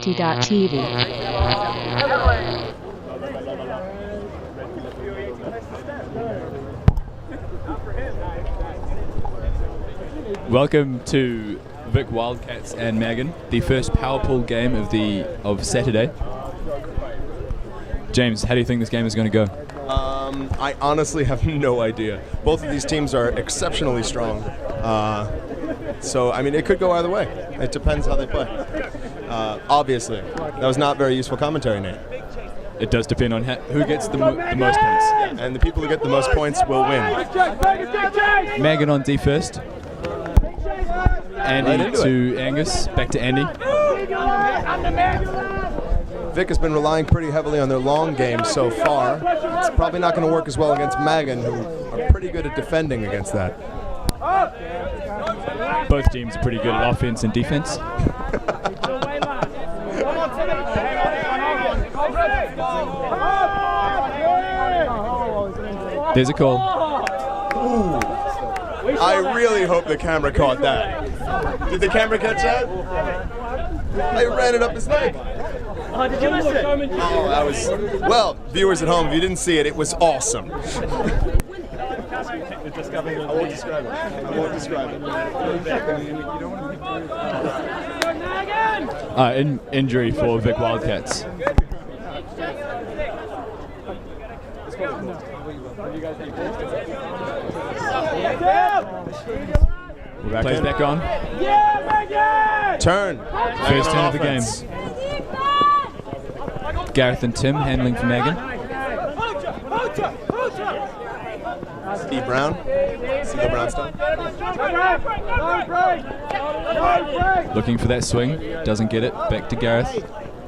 ULTI.TV. Welcome to Vic Wildcats and Magon, the first power pool game of Saturday. James, how do you think this game is going to go? I honestly have no idea. Both of these teams are exceptionally strong. So, I mean, it could go either way. It depends how they play. Obviously, that was not very useful commentary, Nate. It does depend on who gets the most points. And the people who get the most points will win. Magon on D first. Andy Right to Angus. Back to Andy. Vic has been relying pretty heavily on their long game so far. It's probably not going to work as well against Magon, who are pretty good at defending against that. Both teams are pretty good at offense and defense. There's a call. Ooh. I really hope the camera caught that. Did the camera catch that? I ran it up his leg. Oh, did you miss it? Oh, that was... Well, viewers at home, if you didn't see it, it was awesome. I won't describe it. I won't describe it. Injury for Vic Wildcats. Plays back on. Turn. First turn of the game. Gareth and Tim handling for Magon. Steve Brown. See Brownstone. Looking for that swing. Doesn't get it. Back to Gareth.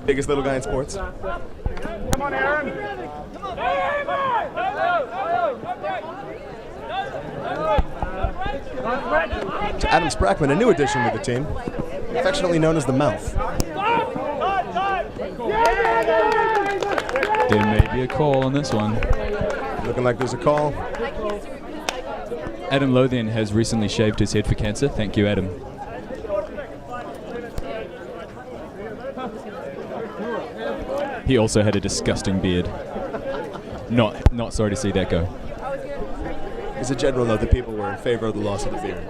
Biggest little guy in sports. Come on, Aaron. To Adam Sprackman, a new addition to the team, affectionately known as the Mouth. There may be a call on this one. Looking like there's a call. Adam Lothian has recently shaved his head for cancer. Thank you, Adam. He also had a disgusting beard. Not sorry to see that go. As a general note, the people were in favor of the loss of the beard.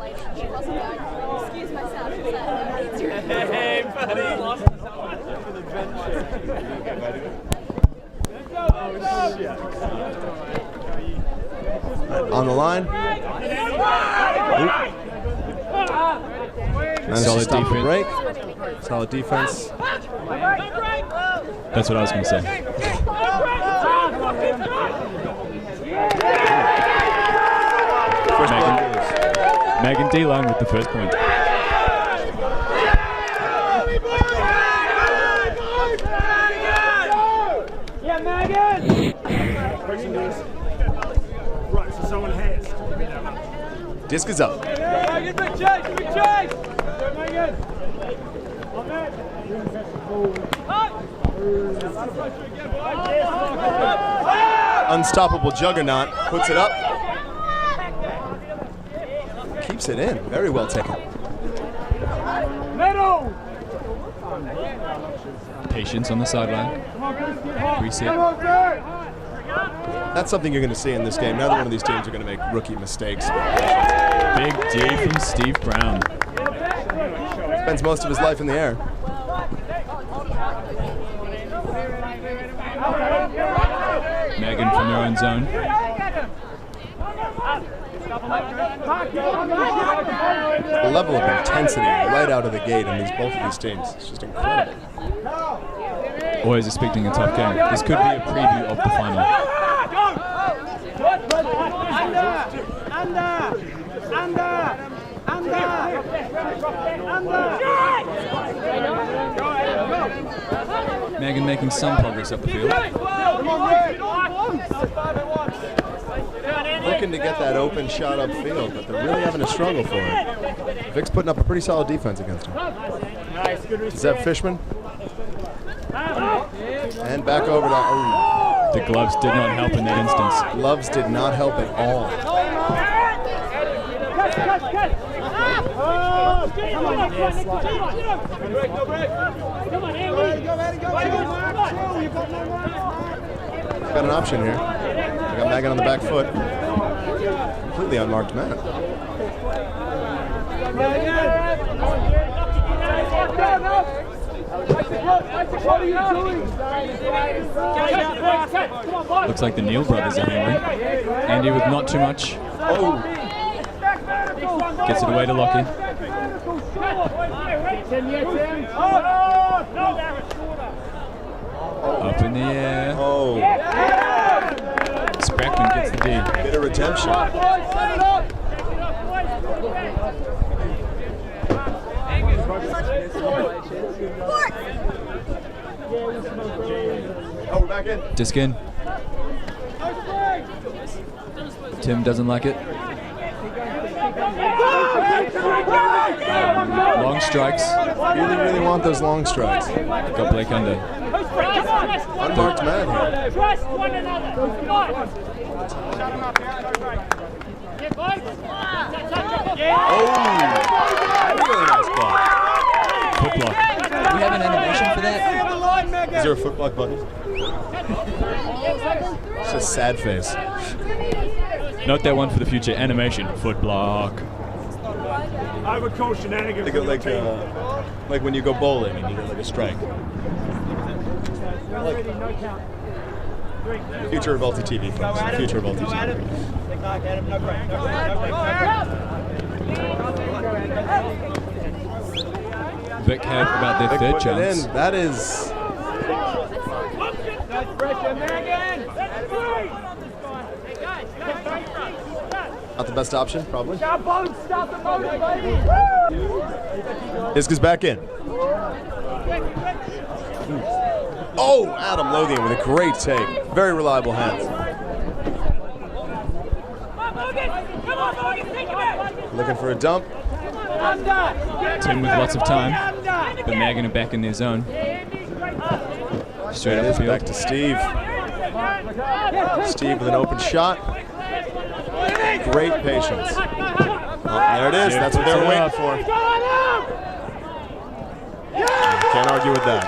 Hey, buddy. On the line. Solid defense. Break. Solid defense. That's what I was going to say. Magon D-line with the first point. Yeah, Magon! Right, so someone has. Disc is up. Good chase, good chase! Magon! Unstoppable juggernaut puts it up. Keeps it in. Very well taken. Patience on the sideline. Reset. That's something you're going to see in this game. Neither one of these teams are going to make rookie mistakes. Big D from Steve Brown. Spends most of his life in the air. Magon from their own zone. The level of intensity right out of the gate in both of these teams is just incredible. Always expecting a tough game. This could be a preview of the final. Magon making some progress up the field. Looking to get that open shot upfield, but they're really having a struggle for it. Vic's putting up a pretty solid defense against him. Zeb Fishman. And back over to... Oh. The gloves did not help in that instance. Gloves did not help at all. Got an option here. I got Magon on the back foot. Completely unmarked man. Looks like the Neal brothers are hungry. Andy with not too much. Oh, Gets it away to Lockie. Up in the air. oh. Sprackman gets the D. Bit of redemption. Oh, we're back in. Disc in. Tim doesn't like it. Long strikes. Really, really want those long strikes. Got Blake under. Unmarked man here. Trust one another. Oh, really nice block. Foot block. Do we have an animation for that? Is there a foot block button? It's a sad face. Note that one for the future. Animation. Foot block. I would call shenanigans. They go like when you go bowling and you get like a strike. Future of ULTI.TV, folks. Future of ULTI.TV. Vic have about their Vic third putting it chance. in. That is not the best option, probably. Disc is back in. Oh, Adam Lothian with a great take. Very reliable hands. Looking for a dump. Tim with lots of time, but Magon are back in their zone. Straight It up is the field. back to Steve. Steve with an open shot. Great patience. Oh, there it is. That's what they were waiting for. Can't argue with that.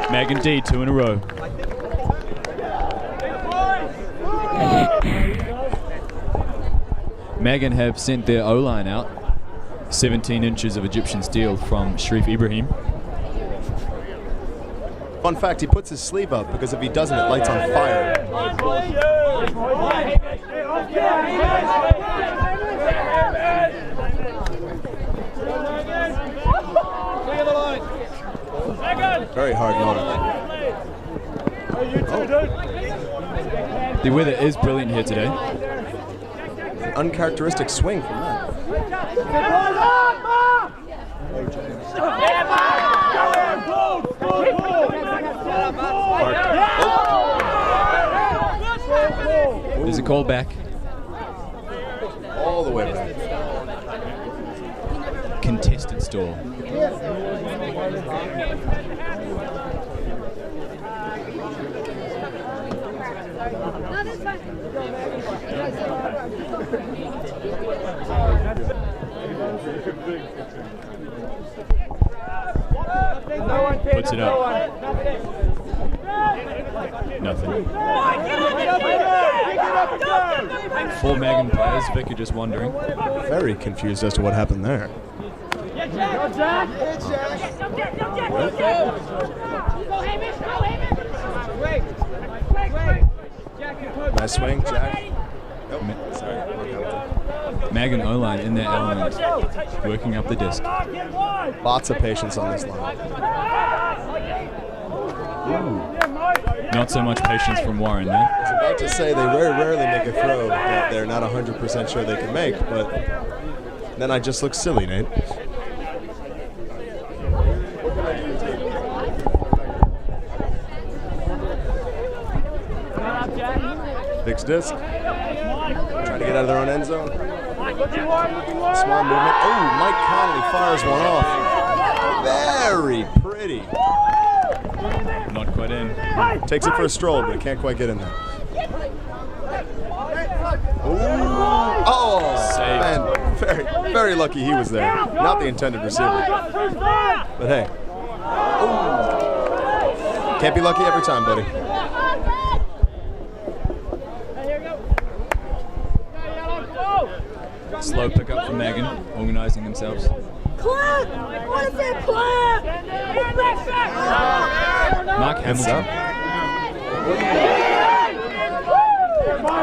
Magon D, 2 in a row. Magon have sent their O-line out. 17 inches of Egyptian steel from Sharif Ibrahim. Fun fact, he puts his sleeve up because if he doesn't, it lights on fire. Very hard mark. The weather is brilliant here today. Uncharacteristic swing from that. There's a call back. All the way back. Contested stall. Puts it up. Nothing. 4 Magon players. Vic are just wondering. Very confused as to what happened there. Nice swing, Jack. Nope. Sorry. Magon O-line in their element, working up the disc. Lots of patience on this line. Not so much patience from Warren there. I was about to say they very rarely make a throw that they're not 100% sure they can make, but then I just look silly, Nate. Vic's disc. Trying to get out of their own end zone. Small movement. Oh, Mike Connolly fires one off. Very pretty. Not quite in. Takes it for a stroll, but it can't quite get in there. Oh, Oh, Saved. man, very, very lucky he was there. Not the intended receiver. But hey. Ooh. Can't be lucky every time, buddy. Slow pickup from Magon, organising themselves. Clap! What is it, clap? Mark Hamilton.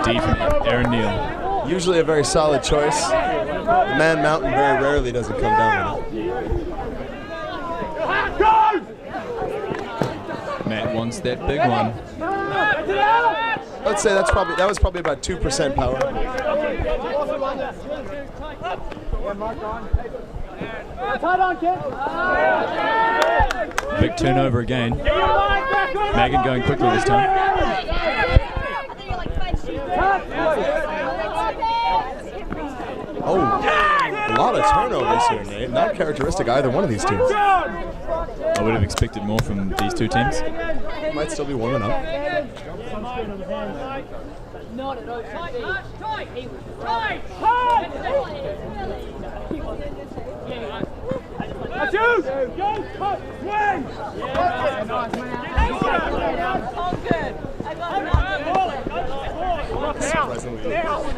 D from Aaron Neal. Usually a very solid choice. The man mountain very rarely doesn't come down with it. Matt wants that big one. Let's say that was probably about 2% power. Big turnover again. Magon going quickly this time. Oh, a lot of turnovers here, Nate. Not characteristic of either one of these teams. I would have expected more from these two teams. Might still be warming up.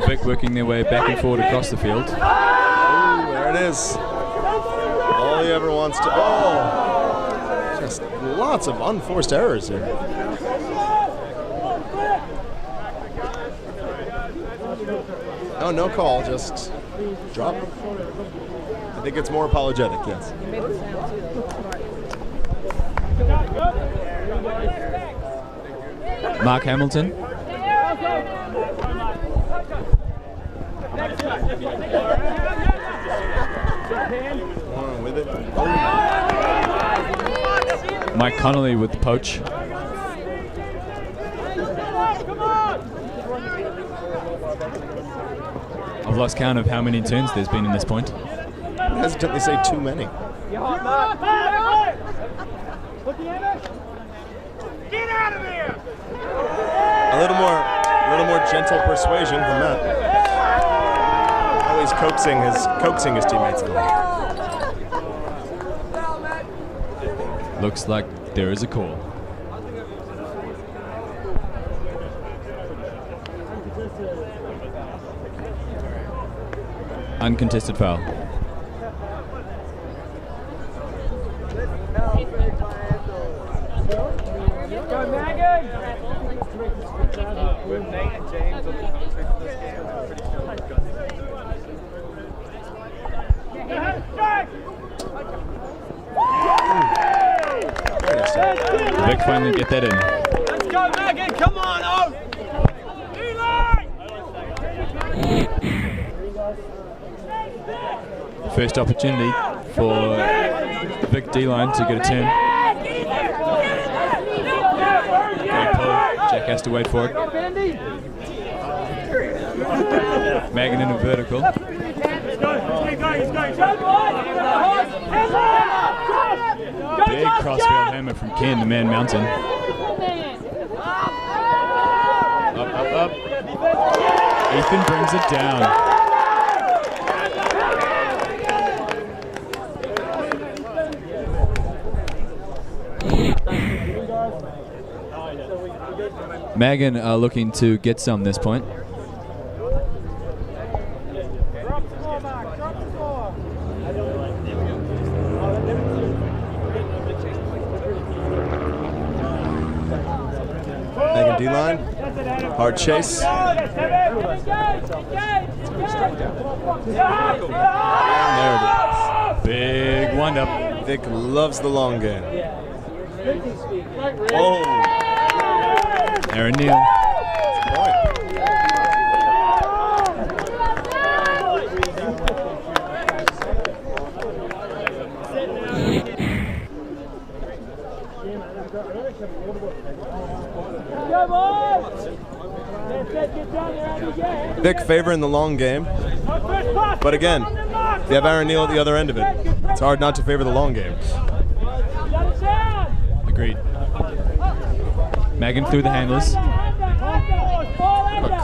Vic working their way back and forward across the field. Oh, there it is. All he ever wants to. Oh, just lots of unforced errors here. Oh, no call, just drop. I think it's more apologetic, yes. Mark Hamilton. With it. Oh. Mike Connolly with the poach. I've lost count of how many turns there's been in this point. I hesitantly say too many. Get out of here! A little more gentle persuasion from Matt. Always coaxing his teammates along. Looks like there is a call. Uncontested foul. Go, Magon! With Nate and James on the contract for this game, I'm pretty sure we've got Vic finally get that in. Let's go, Magon! Come on, oh! First opportunity for the Vic D-line to get a turn. Great pull. Jack has to wait for it. Magon in a vertical. Big crossfield hammer from Ken, the man mountain. Up. Ethan brings it down. Magon are looking to get some this point. Magon D-line. Hard chase. And there it is. Big wind up. Vic loves the long game. Oh. Aaron Neal. Vic favoring the long game. But again, you have Aaron Neal at the other end of it. It's hard not to favor the long game. Agreed. Magon through the handlers. A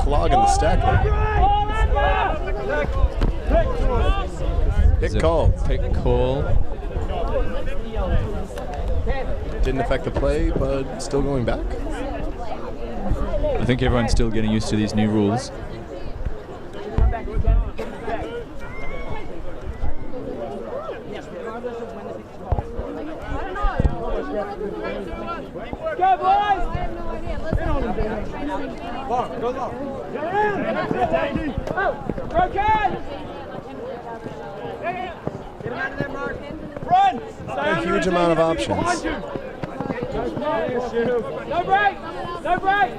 clog in the stack there. Pick call. Pick call. Didn't affect the play, but still going back. I think everyone's still getting used to these new rules. Go, boys! A huge amount of options. No break! No break!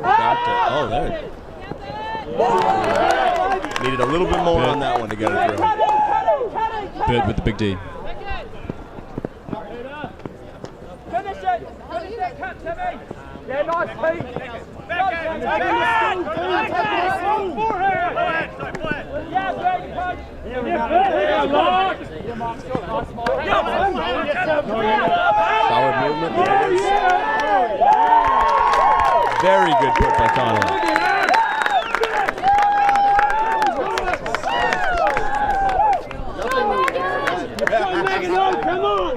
Oh, there. Needed a little bit more on that one to get it through. Bird with the big D. Finish it! Finish it, cut to me! Yeah, nice, Pete! Yeah, great punch! Solid movement. Very good put by Connolly. Come on!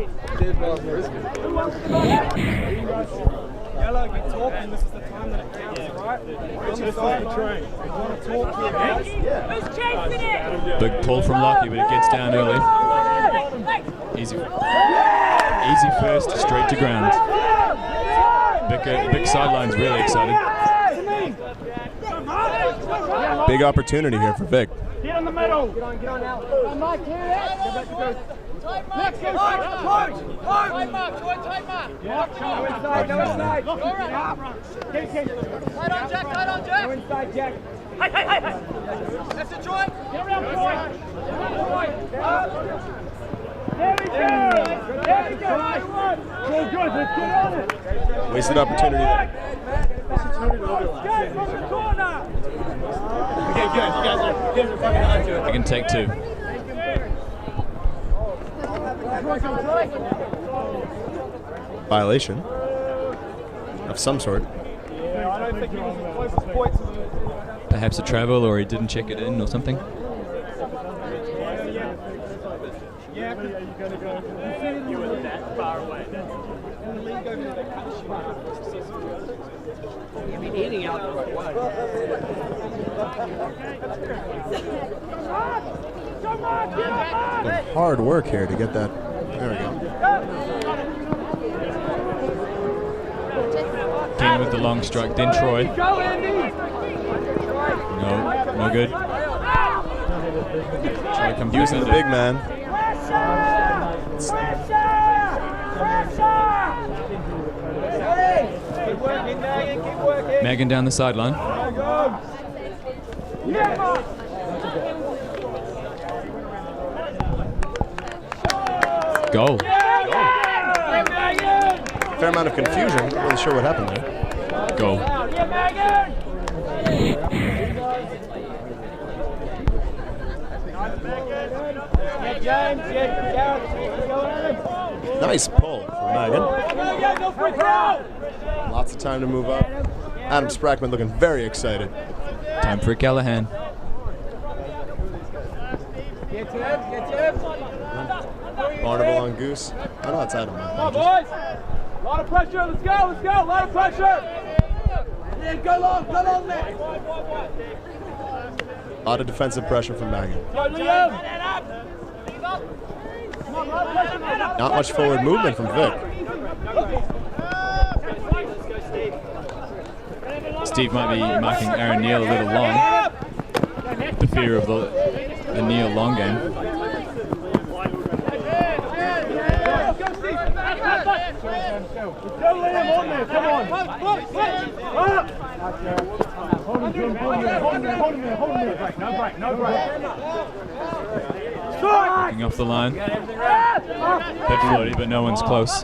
Yellow, you're talking. This is the time that it counts, right? What's your side train? You want to talk here? Who's chasing it? Big pull from Lucky, but it gets down early. Easy first, straight to ground. Big sideline's really exciting. Big opportunity here for Vic. Get in the middle. Get on now. Mike, here it is. Let's go. Tight mark. Go inside. Go right. Tight on, Jack. Go inside, Jack. Hey. That's a joint. Get around, point. There we go. So good. Let's get on it. Wasted opportunity there. Get from the corner. Okay, good. You guys are fucking on to it. I can take two. Violation of some sort. Yeah, I don't think he was the closest point to the... Perhaps a travel, or he didn't check it in, or something. Yeah, you're going to go... You were that far away. And the league over there, they cut the shit. You've been eating out the right way. Hard work here to get that. There we go. King with the long strike, then Troy. No good. Troy comes Using the big man. Magon down the sideline. Goal. Fair amount of confusion. Not really sure what happened there. Goal. Nice pull from Magon. Lots of time to move up. Adam Sprackman looking very excited. Time for Callahan. Vulnerable on Goose. Oh no, it's Adam. Come on, boys! A lot of pressure, let's go! A lot of pressure! Yeah, go long there! A lot of defensive pressure from Magon. Go, Liam! Not much forward movement from Vic. Steve might be marking Aaron Neal a little long. The fear of the Neal long game. Go, Liam, on there, come on! Hold him there. Looking off the line. Bit floaty, but no one's close.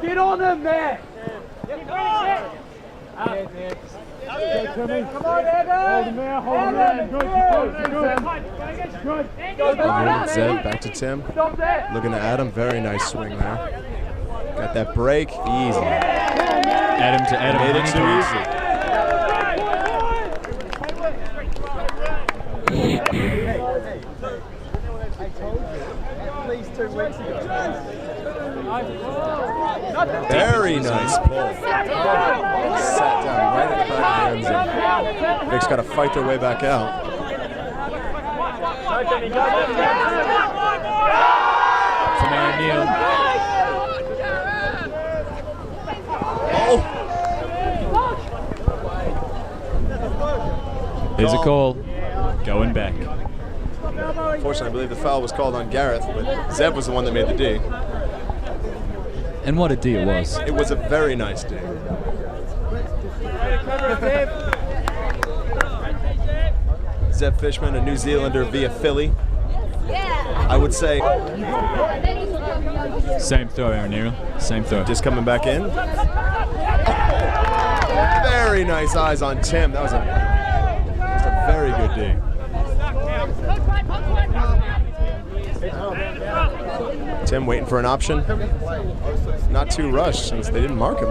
Get on him there! Come on, Evan! Good. Zeb back to Tim. Looking to Adam. Very nice swing there. Got that break. Easy. Adam to Adam. Made it too easy. Very nice pull. Sat down right at the back of the end zone. Vic's got to fight their way back out. From Aaron Neal. Oh! There's a call. Going back. Unfortunately, I believe the foul was called on Gareth, but Zeb was the one that made the D. And what a D it was. It was a very nice D. Zeb Fishman, a New Zealander via Philly. I would say Same throw, Aaron Neal. Same throw. just coming back in. Very nice eyes on Tim. That was a very good D. Tim waiting for an option. Not too rushed since they didn't mark him.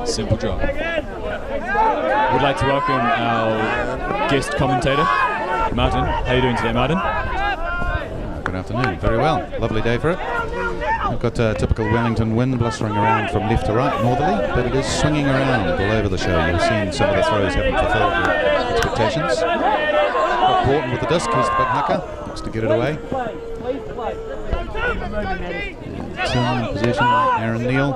Simple job. We'd like to welcome our guest commentator, Martin. How are you doing today, Martin? Good afternoon. Very well. Lovely day for it. We've got a typical Wellington wind blustering around from left to right, northerly, but it is swinging around all over the show. You've seen some of the throws haven't fulfilled your expectations. Got Broughton with the disc. He's the big hooker. Looks to get it away. Tim in possession. Aaron Neal.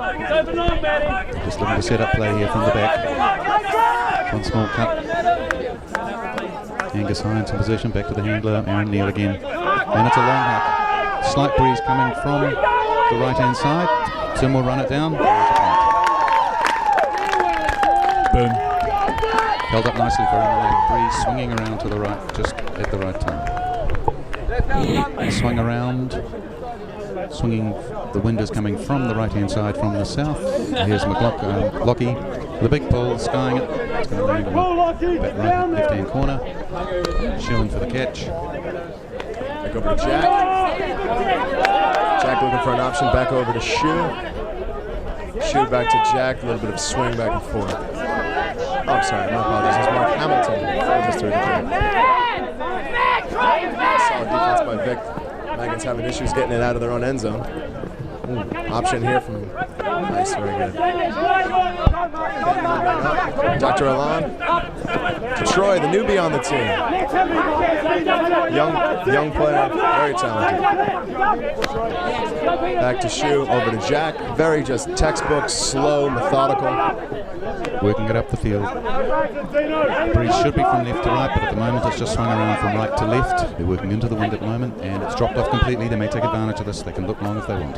Just looking to set up play here from the back. One small cut. Angus Hines in position. Back to the handler. Aaron Neal again. And it's a long hook. Slight breeze coming from the right-hand side. Tim will run it down. Boom. Held up nicely for Aaron Neal. Breeze swinging around to the right, just at the right time. Swing around. Swinging, the wind is coming from the right-hand side from the south. Here's Lockie, the big pull, skying it. It's going to land on the back right, left-hand corner. Shooing for the catch. Back over to Jack. Jack looking for an option. Back over to Shoe. Shoe back to Jack. A little bit of swing back and forth. Oh, I'm sorry. My apologies. It's Mark Hamilton. Just threw it in. Solid defense by Vic. Magon's having issues getting it out of their own end zone. Option here from nice, very good. Dr. Alon to Troy, the newbie on the team. Young player, very talented. Back to Shoe, over to Jack. Very just textbook, slow, methodical. Working it up the field. Breeze should be from left to right, but at the moment it's just swung around from right to left. They're working into the wind at the moment, and it's dropped off completely. They may take advantage of this. They can look long if they want.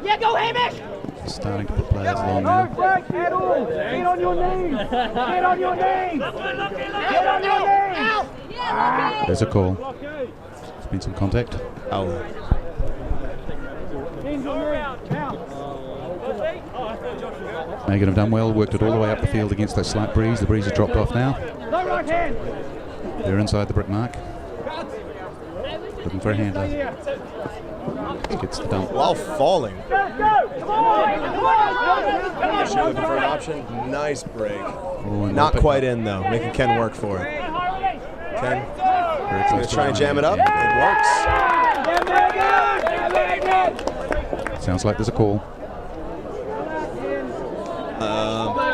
Yeah, go Hamish! Starting to put players along now. Get on your knees! Get on your knees! Get on your knees! There's a call. There's been some contact. Magon have done well, worked it all the way up the field against that slight breeze. The breeze has dropped off now. They're inside the brick mark. Looking for a handler. Gets the dump. While falling. Shoe looking for an option. Nice break. Oh, Not quite in though, making Ken work for it. Ken, going to try and jam it up. It works. Sounds like there's a call.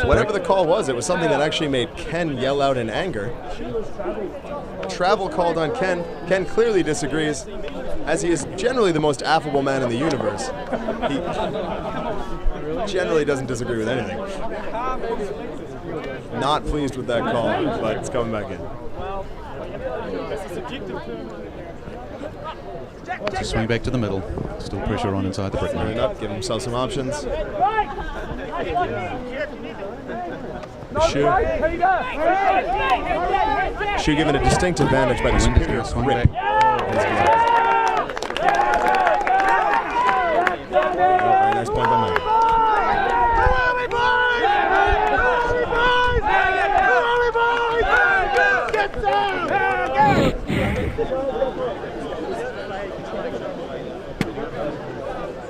Whatever the call was, it was something that actually made Ken yell out in anger. Travel called on Ken. Ken clearly disagrees, as he is generally the most affable man in the universe. He generally doesn't disagree with anything. Not pleased with that call, but it's coming back in. Just swing back to the middle. Still pressure on inside the brick mark. Turning up, giving himself some options. Shoe given a distinct advantage by the superior grip. Very nice point by Mike.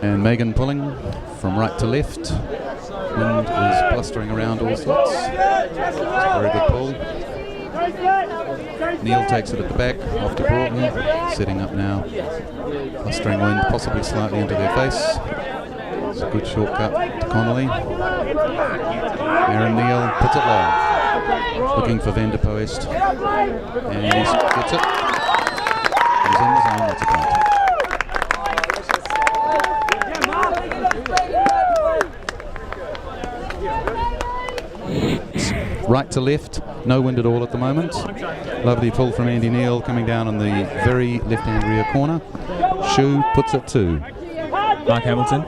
And Magon pulling from right to left. Wind is blustering around all sorts. It's a very good pull. Neil takes it at the back, off to Broughton, setting up now. Blustering wind, possibly slightly into their face. It's a good shortcut to Connolly. Aaron Neil puts it low. Looking for Van der Poest. And he gets it. He's in the zone, that's a point. Right to left, no wind at all at the moment. Lovely pull from Andy Neil coming down on the very left-hand rear corner. Shu puts it to Mark Hamilton.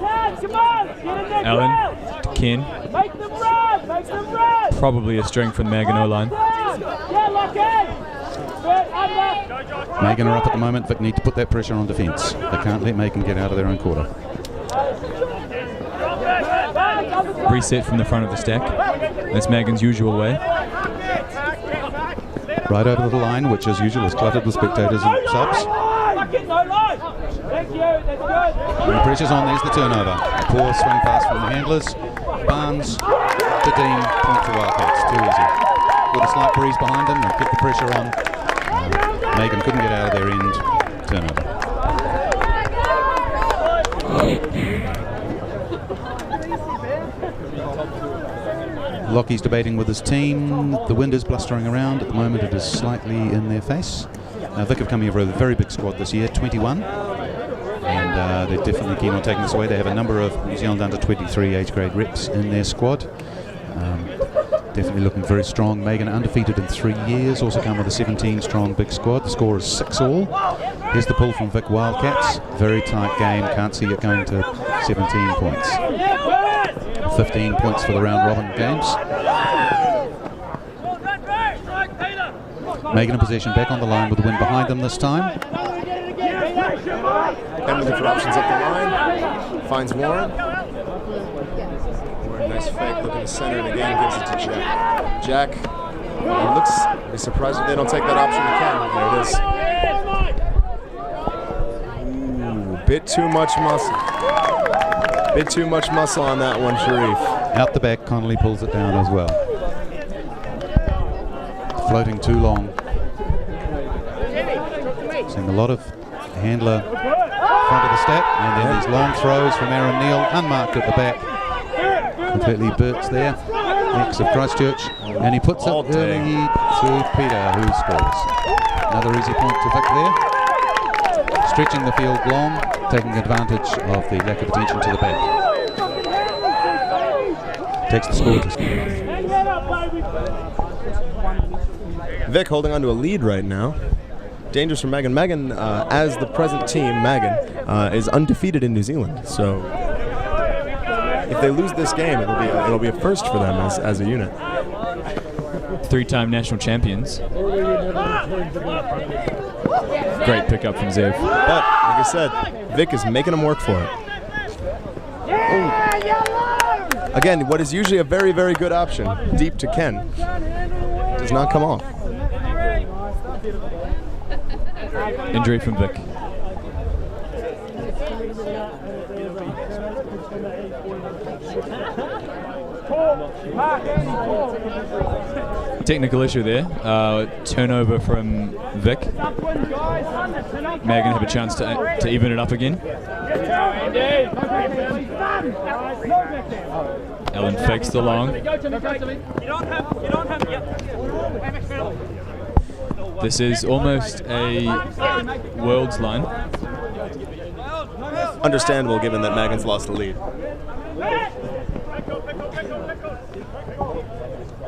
Allen to Ken. Probably a string from the Magon O-line. Magon are up at the moment, but need to put that pressure on defence. They can't let Magon get out of their own quarter. Reset from the front of the stack. That's Magon's usual way. Right over the line, which as usual is cluttered with spectators and subs. And the pressure's on, there's the turnover. A poor swing pass from the handlers. Barnes to Dean, point to Wildcats. Too easy. With a slight breeze behind them and kept the pressure on. Magon couldn't get out of their end. Turnover. Lockie's debating with his team. The wind is blustering around. At the moment it is slightly in their face. Vic have come here for a very big squad this year, 21. And they're definitely keen on taking this away. They have a number of New Zealand under 23 age grade reps in their squad. Definitely looking very strong. Magon undefeated in 3 years. Also come with a 17 strong big squad. The score is 6-all. Here's the pull from Vic Wildcats. Very tight game. Can't see it going to 17 points. 15 points for the round robin games. Magon in possession, back on the line with the wind behind them this time. And looking for options up the line. Finds Warren. Warren, nice fake, looking to center it again, gives it to Jack. Jack looks, be surprised if they don't take that option again. There it is. Ooh, bit too much muscle. Bit too much muscle on that one, Sharif. Out the back, Connolly pulls it down as well. Floating too long. Seeing a lot of handler front of the stack, and then these long throws from Aaron Neil, unmarked at the back. Completely Burt's there, ex of Christchurch, and he puts it early to Peter, who scores. Another easy point to Vic there. Stretching the field long, taking advantage of the lack of attention to the back. Takes the score to Vic holding on to a lead right now. Dangerous for Magon. Magon, as the present team, Magon, is undefeated in New Zealand. So if they lose this game, it'll be a first for them as a unit. 3-time national champions. Great pickup from Zev. But, like I said, Vic is making them work for it. Ooh. Again, what is usually a very, very good option, deep to Ken, does not come off. Injury from Vic. Technical issue there. Turnover from Vic. Magon have a chance to even it up again. Allen fakes the long. This is almost a world's line. Understandable given that Magon's lost the lead.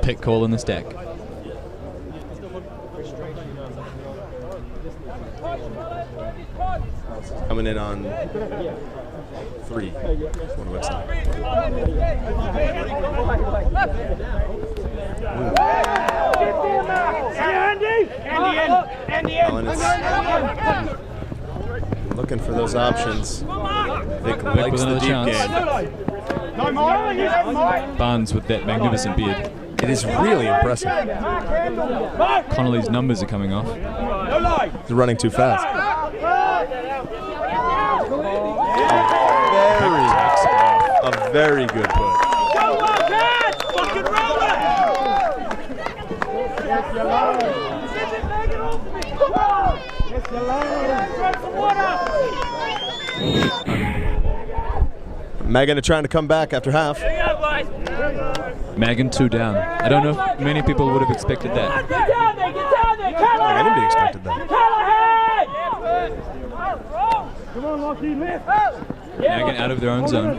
Pick call in the stack. Coming in on 3. One website. Allen is looking for those options. Vic likes the deep game. Barnes with that magnificent beard. It is really impressive. Connolly's numbers are coming off. He's running too fast. A very good put. Go Wildcats! Fucking roll it! Magon are trying to come back after half. Magon 2 down. I don't know if many people would have expected that. Get down there, Callahan! Anybody expected that? Callahan! Come on, Lockie, lift. Magon out of their own zone.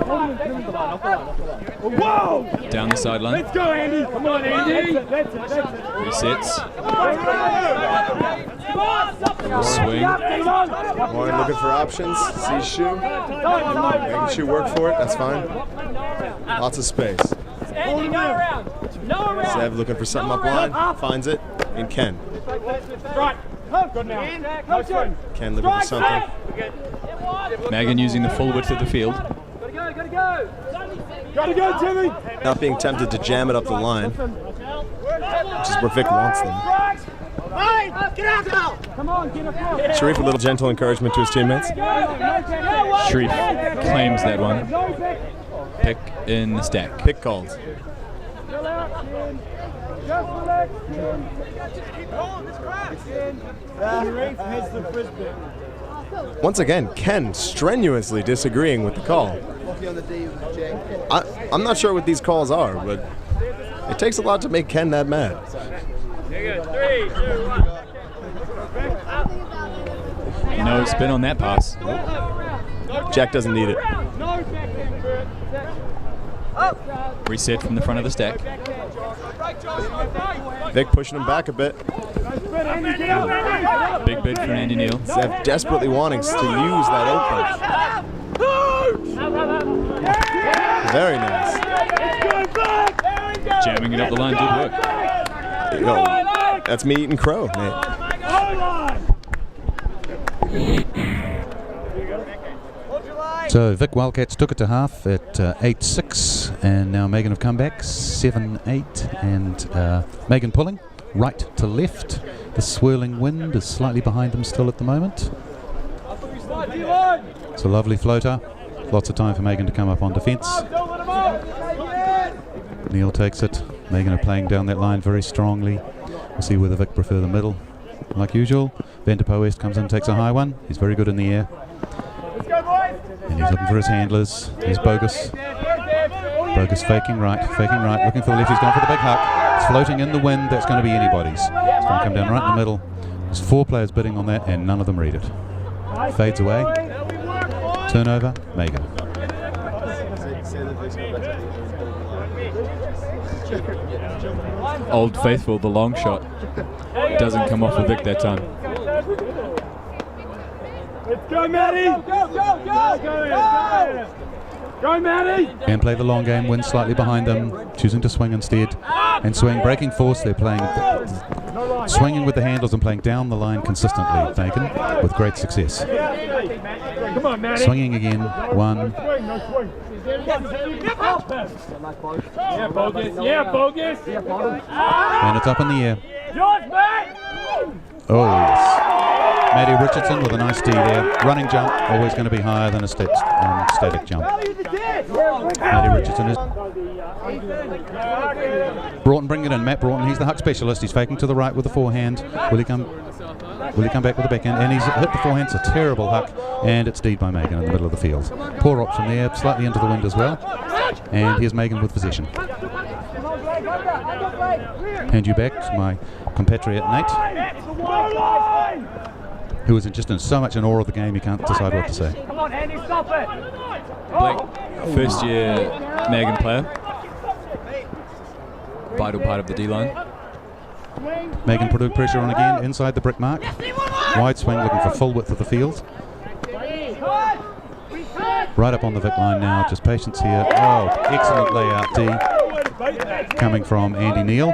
Whoa! Down the sideline. Let's go, Andy. Come on, Andy. That's it. Resets. Swing. Warren looking for options. Sees Shoe. Making Shoe work for it. That's fine. Lots of space. Andy, go around. No around. Sev looking for something up line. Finds it. And Ken. Right. Good now. Ken looking for something. Magon using the full width of the field. Gotta go, Timmy. Not being tempted to jam it up the line, which is where Vic wants them. Get out now! Come on, get up. Sharif, a little gentle encouragement to his teammates. Sharif claims that one. Pick in the stack. Pick called. Sharif has the Frisbee. Once again, Ken strenuously disagreeing with the call. I'm not sure what these calls are, but it takes a lot to make Ken that mad. 3, 2, 1. No spin on that pass. Jack doesn't need it. Reset from the front of the stack. Vic pushing him back a bit. Big bid from Andy Neal. Zev desperately wanting to use that open. Very nice. Jamming it up the line did work. There you go. That's me eating crow, Nate. So Vic Wildcats took it to half at 8-6, and now Magon have come back 7-8, and Magon pulling right to left. The swirling wind is slightly behind them still at the moment. It's a lovely floater. Lots of time for Magon to come up on defence. Neil takes it. Magon are playing down that line very strongly. We'll see whether Vic prefer the middle. Like usual, Van der Poest comes in, takes a high one. He's very good in the air. And he's looking for his handlers. Here's Bogus. Bogus faking right, looking for the left. He's going for the big huck. It's floating in the wind. That's going to be anybody's. It's going to come down right in the middle. There's 4 players bidding on that, and none of them read it. Fades away. Turnover, Magon. Old Faithful, the long shot. Doesn't come off for Vic that time. Let's go, Matty! Go, Matty! And play the long game, win slightly behind them, choosing to swing instead. And swing, breaking force, they're playing, swinging with the handles and playing down the line consistently, Magon, with great success. Come on, Matty! Swinging again, 1. Yeah, bogus! Yeah, bogus! And it's up in the air. George, back! Oh, yes. Matty Richardson with a nice D there. Running jump, always going to be higher than a static jump. Matty Richardson is... Broughton bring it in. Matt Broughton, he's the huck specialist. He's faking to the right with the forehand. Will he come back with the backhand? And he's hit the forehand. It's a terrible huck. And it's D'd by Magon in the middle of the field. Poor option there, slightly into the wind as well. And here's Magon with possession. Hand you back to my compatriot Nate, who is just in so much in awe of the game he can't decide what to say. Come on, Andy, stop it! Blake, first year Magon player. Vital part of the D-line. Magon put pressure on again, inside the brick mark. Wide swing, looking for full width of the field. Right up on the Vic line now, just patience here. Oh, excellent layout D. Coming from Andy Neal.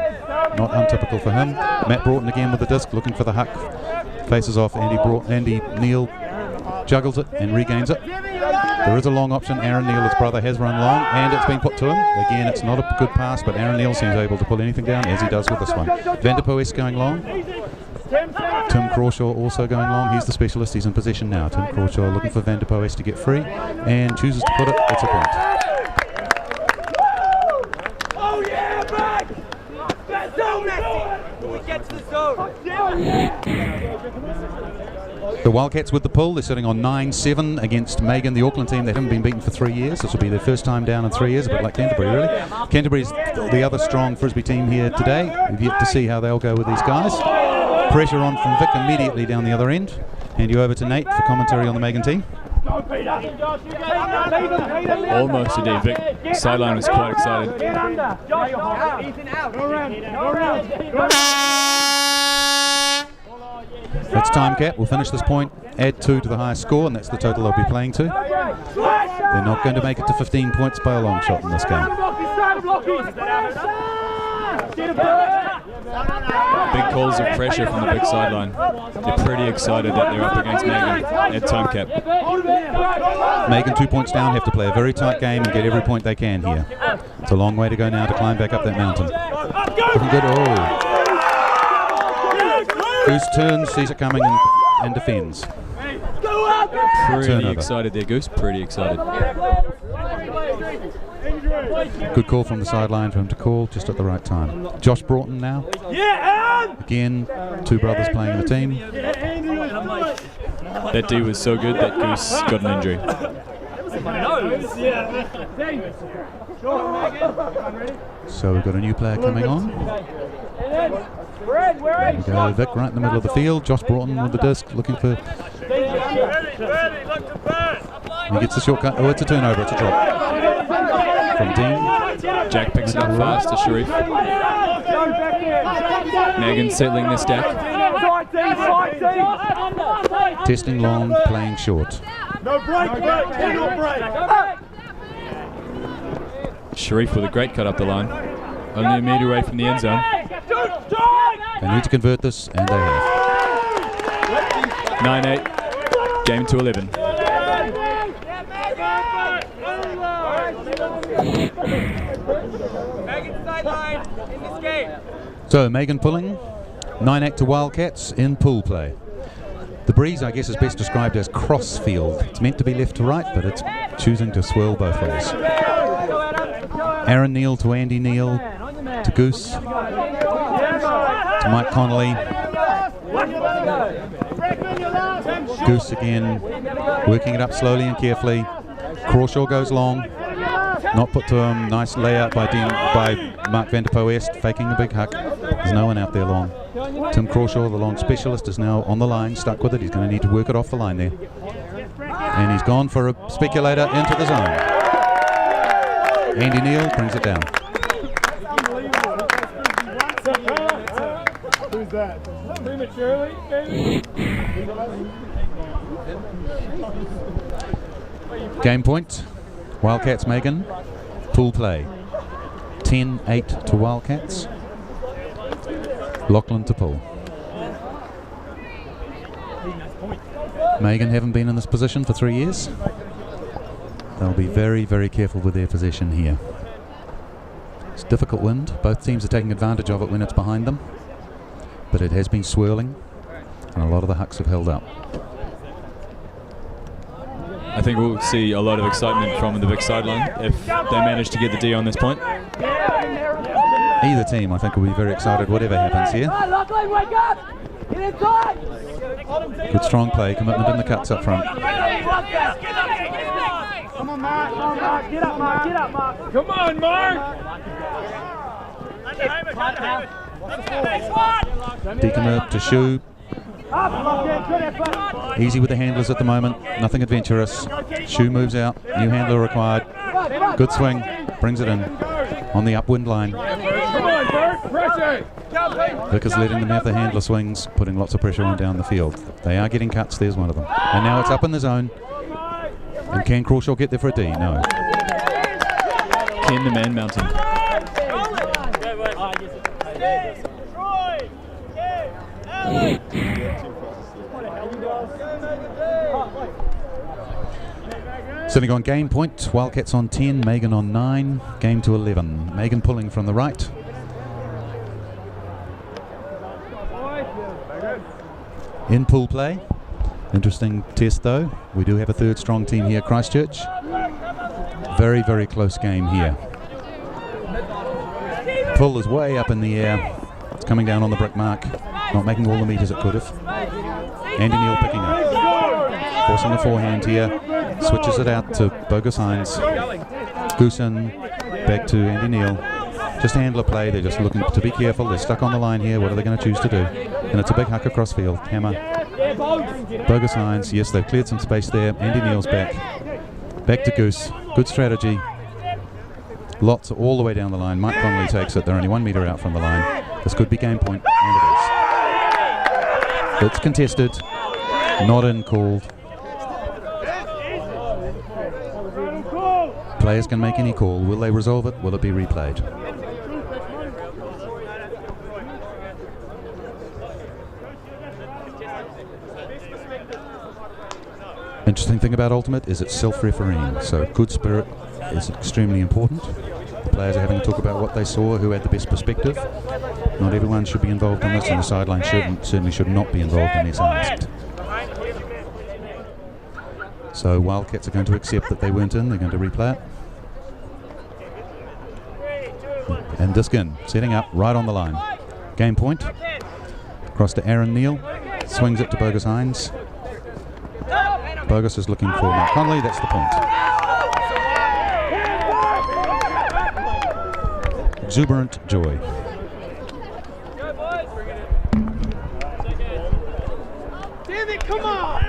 Not untypical for him. Matt Broughton again with the disc, looking for the huck. Faces off Andy Neal, juggles it and regains it. There is a long option. Aaron Neal, his brother, has run long, and it's been put to him. Again, it's not a good pass, but Aaron Neal seems able to pull anything down, as he does with this one. Van der Poest going long. Tim Crawshaw also going long. He's the specialist. He's in possession now. Tim Crawshaw looking for Van der Poes to get free and chooses to put it. It's a point. Oh yeah, back! Let's go, Messi! We get to the zone. The Wildcats with the pull. They're sitting on 9-7 against Magon, the Auckland team. They haven't been beaten for 3 years. This will be their first time down in 3 years, a bit like Canterbury, really. Canterbury's the other strong Frisbee team here today. We've yet to see how they'll go with these guys. Pressure on from Vic immediately down the other end. Hand you over to Nate for commentary on the Magon team. Almost indeed. Vic sideline was quite excited. That's time cap. We'll finish this point, add 2 to the highest score, and that's the total they'll be playing to. They're not going to make it to 15 points by a long shot in this game. Big calls of pressure from the big sideline. They're pretty excited that they're up against Magon at time cap. Magon 2 points down, have to play a very tight game and get every point they can here. It's a long way to go now to climb back up that mountain. Looking good. Oh. Goose turns, sees it coming and defends. Pretty excited there, Goose. Pretty excited. Good call from the sideline for him to call just at the right time. Josh Broughton now. Again, 2 brothers playing in the team. That D was so good that Goose got an injury. So we've got a new player coming on. There we go, Vic right in the middle of the field. Josh Broughton with the disc looking for... He gets the shortcut. Oh, it's a turnover. It's a drop. From Dean. Jack picks it up fast to Sharif. Magon settling their stack. Testing long, playing short. No break, no break. Sharif with a great cut up the line. Only a metre away from the end zone. They need to convert this, and they have. 9-8. Game to 11. So Magon pulling, 9-8 to Wildcats in pool play. The breeze, I guess, is best described as cross field. It's meant to be left to right, but it's choosing to swirl both ways. Aaron Neal to Andy Neal to Goose to Mike Connolly. Goose again, working it up slowly and carefully. Crawshaw goes long, not put to him. Nice layout by Mark Van der Poes, faking a big huck. There's no one out there long. Tim Crawshaw, the long specialist, is now on the line, stuck with it. He's going to need to work it off the line there. And he's gone for a speculator into the zone. Andy Neal brings it down. Who's that? Prematurely, maybe? Game point, Wildcats Magon, pool play. 10-8 to Wildcats. Lachlan to pull. Magon haven't been in this position for 3 years. They'll be very, very careful with their possession here. It's difficult wind. Both teams are taking advantage of it when it's behind them. But it has been swirling, and a lot of the hucks have held up. I think we'll see a lot of excitement from the big sideline if they manage to get the D on this point. Either team, I think, will be very excited whatever happens here. Good strong play, commitment in the cuts up front. Come on, Mark. Come on, Mark. Get up, Mark. Get up, Mark. Come on, Mark. Deacon to Shoe. Easy with the handlers at the moment, nothing adventurous. Shoe moves out, new handler required. Good swing, brings it in on the upwind line. Vic is letting them have the handler swings, putting lots of pressure on down the field. They are getting cuts, there's one of them. And now it's up in the zone. And can Crawshaw get there for a D? No. Ken the Man Mountain. Sitting on game point, Wildcats on 10, Magon on 9, game to 11. Magon pulling from the right. In pool play. Interesting test though. We do have a third strong team here, Christchurch. Very, very close game here. Pull is way up in the air. It's coming down on the brick mark. Not making all the meters it could have. Andy Neal picking up. Forcing a forehand here. Switches it out to Bogus Hines. Goose in. Back to Andy Neal. Just handler play. They're just looking to be careful. They're stuck on the line here. What are they going to choose to do? And it's a big huck across field. Hammer. Bogus Hines. Yes, they've cleared some space there. Andy Neal's back. Back to Goose. Good strategy. Lots all the way down the line. Mike Connolly takes it. They're only 1 metre out from the line. This could be game point, and it is. It's contested. Not in called. Players can make any call. Will they resolve it? Will it be replayed? Interesting thing about Ultimate is it's self-refereeing, so good spirit is extremely important. The players are having to talk about what they saw, who had the best perspective. Not everyone should be involved in this, and the sideline certainly should not be involved unless asked. So Wildcats are going to accept that they weren't in. They're going to replay it. And Diskin setting up right on the line. Game point. Across to Aaron Neal. Swings it to Bogus Hines. Bogus is looking for Mark Conley. That's the point. Exuberant joy. Come on!